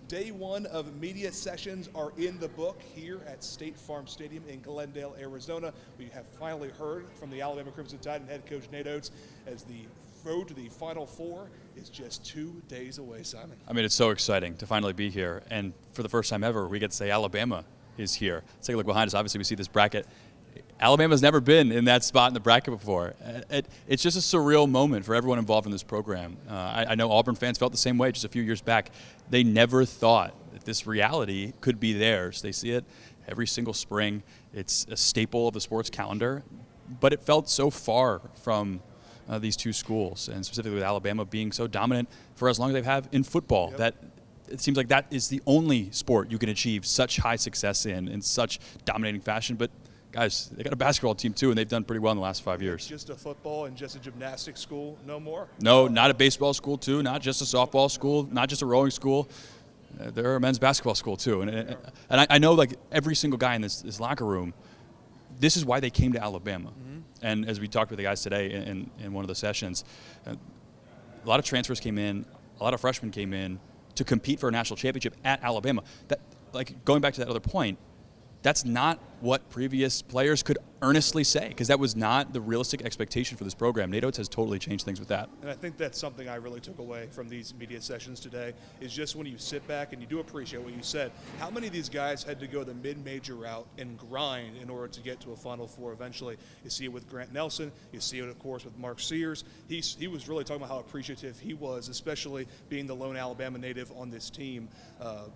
Day one of media sessions are in the book here at State Farm Stadium in Glendale, Arizona. We have finally heard from the Alabama Crimson Tide and head coach Nate Oates as the road to the Final Four is just 2 days away, Simon. I mean, it's so exciting to finally be here. And for the first time ever, we get to say Alabama is here. Let's take a look behind us. Obviously, we see this bracket. Alabama's never been in that spot in the bracket before. It's just a surreal moment for everyone involved in this program. I know Auburn fans felt the same way just a few years back. They never thought that this reality could be theirs. They see it every single spring. It's a staple of the sports calendar, but it felt so far from these two schools, and specifically with Alabama being so dominant for as long as they have in football. Yep. That it seems like that is the only sport you can achieve such high success in such dominating fashion. But guys, they got a basketball team too, and they've done pretty well in the last 5 years. Just a football and just a gymnastics school, no more? No, not a baseball school too, not just a softball school, not just a rowing school. They're a men's basketball school too. And I know, like, every single guy in this locker room, this is why they came to Alabama. Mm-hmm. And as we talked with the guys today in one of the sessions, a lot of transfers came in, a lot of freshmen came in to compete for a national championship at Alabama. That, like, going back to that other point, that's not what previous players could earnestly say, because that was not the realistic expectation for this program. Nate Oates has totally changed things with that. And I think that's something I really took away from these media sessions today, is just when you sit back and you do appreciate what you said, how many of these guys had to go the mid-major route and grind in order to get to a Final Four eventually. You see it with Grant Nelson. You see it, of course, with Mark Sears. He was really talking about how appreciative he was, especially being the lone Alabama native on this team.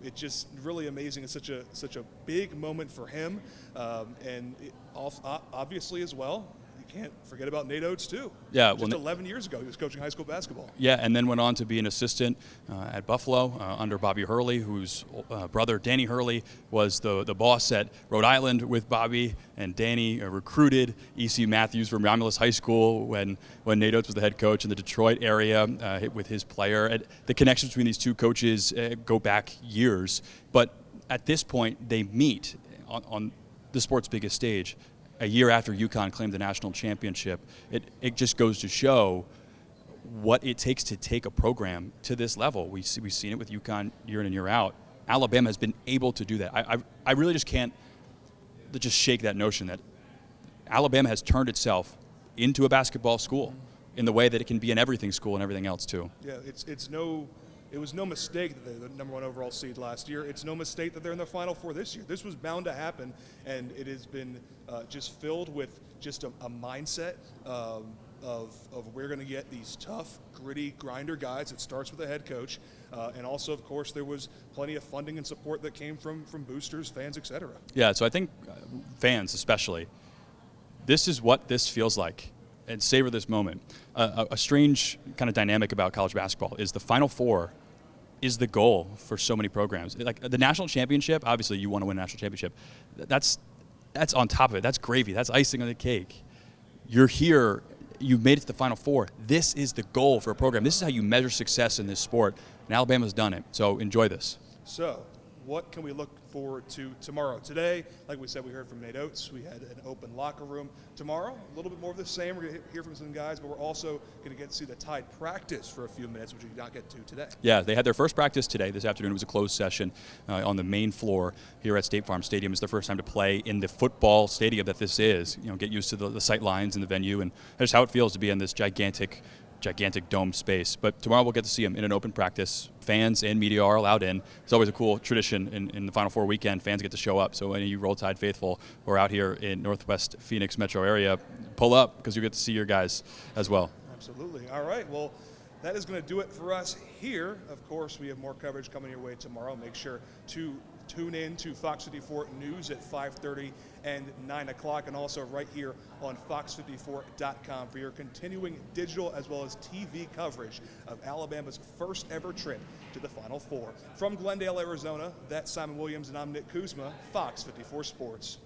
It's just really amazing. It's such a big moment for him. And obviously as well, you can't forget about Nate Oates too. Yeah, just 11 years ago, he was coaching high school basketball. Yeah, and then went on to be an assistant at Buffalo under Bobby Hurley, whose brother Danny Hurley was the boss at Rhode Island with Bobby, and Danny recruited E.C. Matthews from Romulus High School when Nate Oates was the head coach in the Detroit area with his player. And the connections between these two coaches go back years, but at this point they meet on the sport's biggest stage a year after UConn claimed the national championship. It just goes to show what it takes to take a program to this level. We've seen it with UConn year in and year out. Alabama has been able to do that. I really just can't just shake that notion that Alabama has turned itself into a basketball school in the way that it can be an everything school and everything else too. Yeah, it was no mistake that they're the #1 overall seed last year. It's no mistake that they're in the Final Four this year. This was bound to happen, and it has been just filled with just a mindset of we're going to get these tough, gritty, grinder guys. It starts with the head coach, and also, of course, there was plenty of funding and support that came from boosters, fans, etc. Yeah, so I think fans especially, this is what this feels like. And savor this moment. A strange kind of dynamic about college basketball is the Final Four is the goal for so many programs. Like the national championship, obviously you want to win a national championship. That's on top of it. That's gravy. That's icing on the cake. You're here. You made it to the Final Four. This is the goal for a program. This is how you measure success in this sport, and Alabama's done it. So enjoy this. So what can we look forward to tomorrow? Today, like we said, we heard from Nate Oates. We had an open locker room. Tomorrow, a little bit more of the same. We're going to hear from some guys, but we're also going to get to see the Tide practice for a few minutes, which we did not get to today. Yeah, they had their first practice today. This afternoon it was a closed session on the main floor here at State Farm Stadium. It's their first time to play in the football stadium that this is. You know, get used to the sight lines and the venue, and just how it feels to be in this gigantic dome space. But tomorrow we'll get to see them in an open practice. Fans and media are allowed in. It's always a cool tradition in the Final Four weekend. Fans get to show up. So any of you Roll Tide faithful who are out here in Northwest Phoenix metro area, pull up because you get to see your guys as well. Absolutely. All right. Well, that is going to do it for us here. Of course, we have more coverage coming your way tomorrow. Make sure to tune in to Fox 54 News at 5:30 and 9 o'clock, and also right here on fox54.com for your continuing digital as well as TV coverage of Alabama's first ever trip to the Final Four. From Glendale, Arizona, that's Simon Williams, and I'm Nick Kuzma, Fox 54 Sports.